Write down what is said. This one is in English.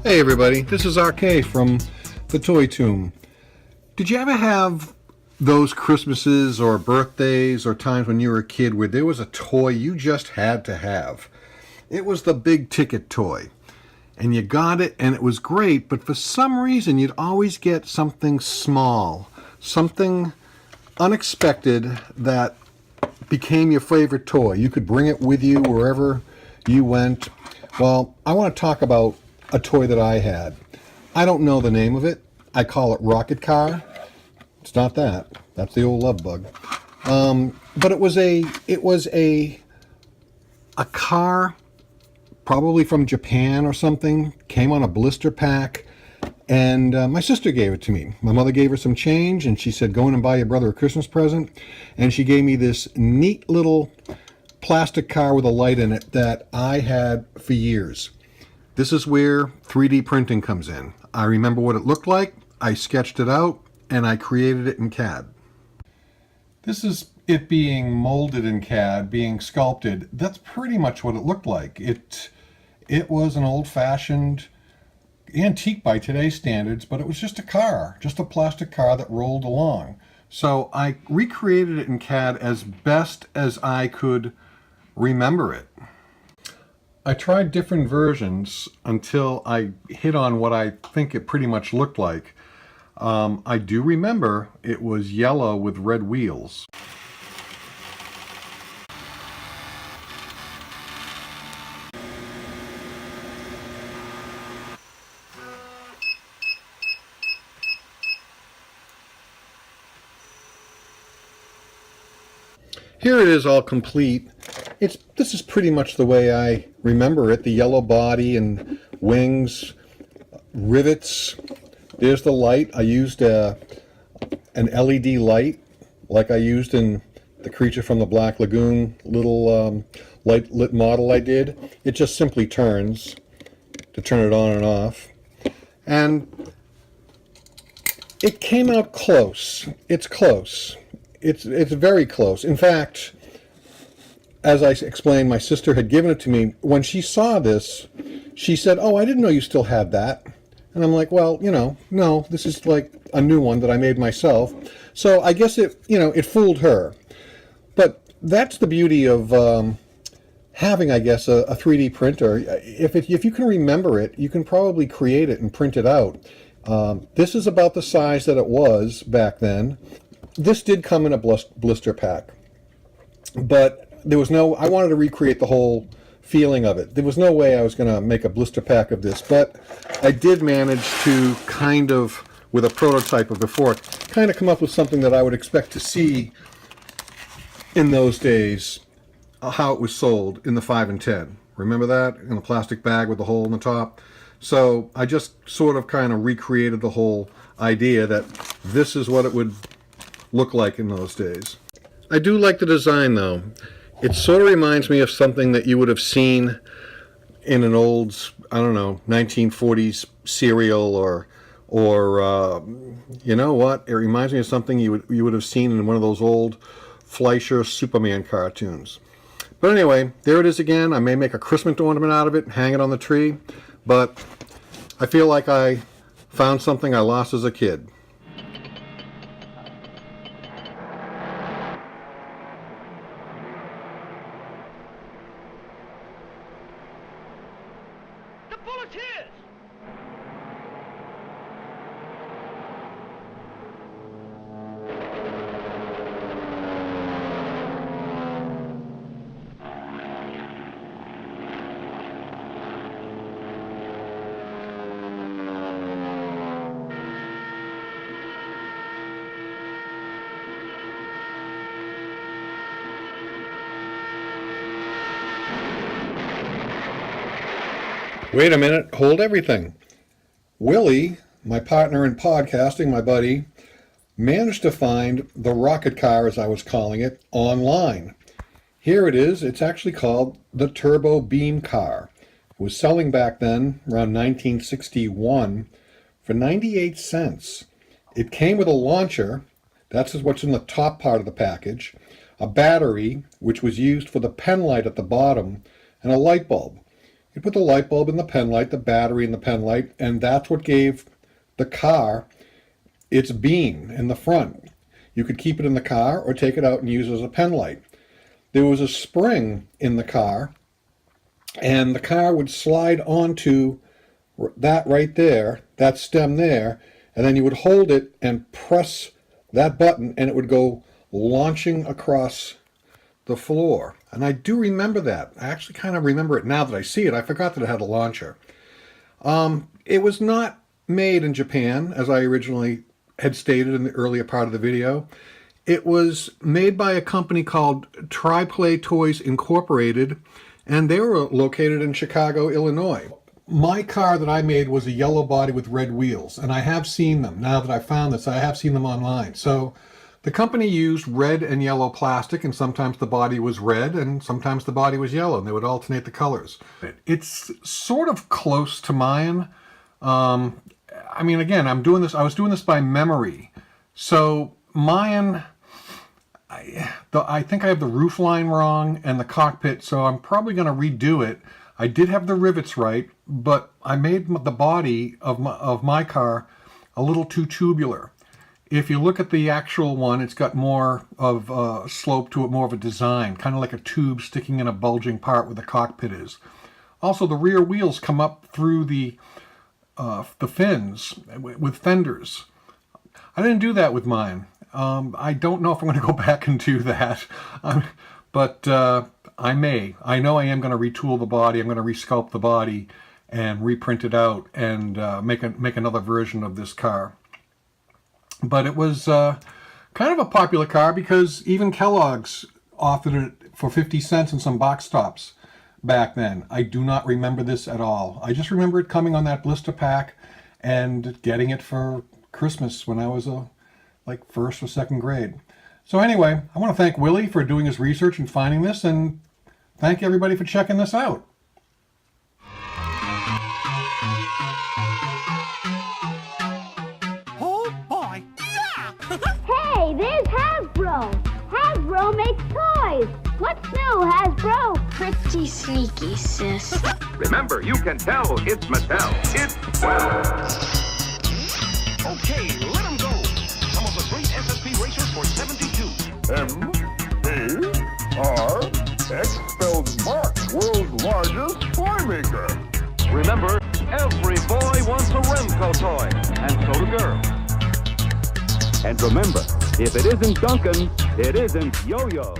Hey everybody, this is Arkay from the Toy Tomb. Did you ever have those Christmases or birthdays or times when you were a kid where there was a toy you just had to have? It was the big ticket toy. And you got it and it was great, but for some reason you'd always get something small, something unexpected that became your favorite toy. You could bring it with you wherever you went. Well, I want to talk about a toy that I had. I don't know the name of it. I call it Rocket Car. It's not that. That's the old love bug. But it was a car, probably from Japan or something. Came on a blister pack, and my sister gave it to me. My mother gave her some change, and she said, "Go in and buy your brother a Christmas present." And she gave me this neat little plastic car with a light in it that I had for years. This is where 3D printing comes in. I remember what it looked like, I sketched it out, and I created it in CAD. This is it being molded in CAD, being sculpted. That's pretty much what it looked like. It was an old-fashioned antique by today's standards, but it was just a car, just a plastic car that rolled along. So I recreated it in CAD as best as I could remember it. I tried different versions until I hit on what I think it pretty much looked like. I do remember it was yellow with red wheels. Here it is all complete. This is pretty much the way I remember it. The yellow body and wings, rivets. There's the light. I used an LED light like I used in the Creature from the Black Lagoon little light lit model I did. It just simply turns to turn it on and off. And it came out close. It's close. It's very close. In fact, as I explained, my sister had given it to me. When she saw this, she said, "Oh, I didn't know you still had that." And I'm like, "Well, no, this is like a new one that I made myself." So I guess it fooled her. But that's the beauty of having, I guess, a 3D printer. If you can remember it, you can probably create it and print it out. This is about the size that it was back then. This did come in a blister pack, but I wanted to recreate the whole feeling of it. There was no way I was going to make a blister pack of this, but I did manage to kind of, with a prototype of before, kind of come up with something that I would expect to see in those days, how it was sold in the 5 and 10. Remember that? In the plastic bag with the hole in the top? So I just sort of kind of recreated the whole idea that this is what it would look like in those days. I do like the design though. It sort of reminds me of something that you would have seen in an old, I don't know, 1940s serial or you know what? It reminds me of something you would have seen in one of those old Fleischer Superman cartoons. But anyway, there it is again. I may make a Christmas ornament out of it, hang it on the tree, but I feel like I found something I lost as a kid. The Bulleteers! Wait a minute, hold everything. Willie, my partner in podcasting, my buddy, managed to find the rocket car, as I was calling it, online. Here it is. It's actually called the TurboBeam car. It was selling back then, around 1961, for 98 cents. It came with a launcher. That's what's in the top part of the package. A battery, which was used for the pen light at the bottom, and a light bulb. You put the light bulb in the pen light, the battery in the pen light, and that's what gave the car its beam in the front. You could keep it in the car or take it out and use it as a pen light. There was a spring in the car, and the car would slide onto that right there, that stem there, and then you would hold it and press that button, and it would go launching across the floor. And I do remember that. I actually kind of remember it now that I see it. I forgot that it had a launcher. It was not made in Japan, as I originally had stated in the earlier part of the video. It was made by a company called Tri-Play Toys Incorporated, and they were located in Chicago, Illinois. My car that I made was a yellow body with red wheels, and I have seen them. Now that I found this, I have seen them online. So the company used red and yellow plastic, and sometimes the body was red and sometimes the body was yellow, and they would alternate the colors. It's sort of close to mine. I mean, again, I was doing this by memory. So mine, I think I have the roof line wrong and the cockpit, so I'm probably going to redo it. I did have the rivets right, but I made the body of my car a little too tubular. If you look at the actual one, it's got more of a slope to it, more of a design, kind of like a tube sticking in a bulging part where the cockpit is. Also, the rear wheels come up through the fins with fenders. I didn't do that with mine. I don't know if I'm going to go back and do that, but I may. I know I am going to retool the body. I'm going to resculpt the body and reprint it out and make another version of this car. But it was kind of a popular car because even Kellogg's offered it for 50 cents in some box tops back then. I do not remember this at all. I just remember it coming on that blister pack and getting it for Christmas when I was like first or second grade. So anyway, I want to thank Willie for doing his research and finding this, and thank everybody for checking this out. Oh boy! Hey, there's Hasbro! Hasbro makes toys! What's new, Hasbro? Pretty sneaky, sis. Remember, you can tell it's Mattel. It's Okay, let 'em go! Some of the great SSP racers for 72. M-A-R-X spells Mark, world's largest toy maker. Remember, every boy wants a Remco toy, and so do girls. And remember, if it isn't Duncan, it isn't Yo-Yo.